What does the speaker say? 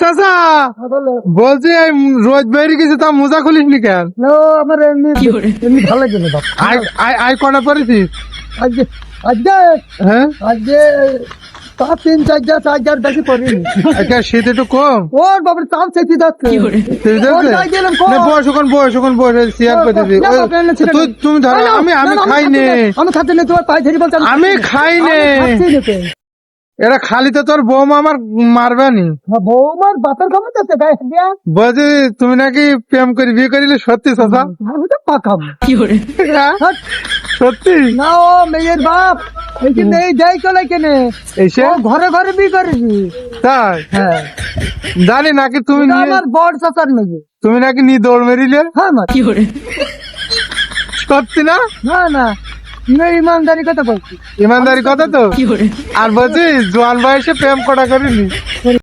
চাচা বলছি এই রোজ বেরিয়ে গেছে তা মোজা খুলিস নি কেন? আমার এমনি এমনি ভালো লাগে না বাপ। আই কটা পড়েছিস? আজকে আজকে হ্যাঁ আজকে তা 3-4 বেশি পড়িনি। আচ্ছা শীত একটু কম ওর বাবার চাপ চেপে যাচ্ছে। ওর যাই দিলাম কম। বয়স ওখান শেয়ার করতেছি তুমি ধরো আমি খাইনি আমি খাতে নেই তোমার পায়ে ধরে বলছি আমি খাইনি এরা খালি তো তোর বৌমা আমার মারবে নি। বৌমার বাপের খবর যাচ্ছে গায়ে দিয়া বলছি তুমি নাকি প্রেম করে বিয়ে করিলে সত্যি চাচা? আমি তো পাকাম সত্যি না ও মেয়ের বাপ এইখানে এই যাই চলে কেনে এসে ও ঘরে ঘরে বিয়ে করেছি। তাই হ্যাঁ জানি নাকি তুমি এটা নিয়ে আমার বড় চাচার মেয়ে। তুমি নাকি নিয়ে দৌড় মেরিলে? হ্যাঁ মা সত্যি না? না না আমি ইমানদারি কথা বলছি। ইমানদারি কথা তো। আর বলছি জোয়ান বয়সে প্রেম কটা করিনি?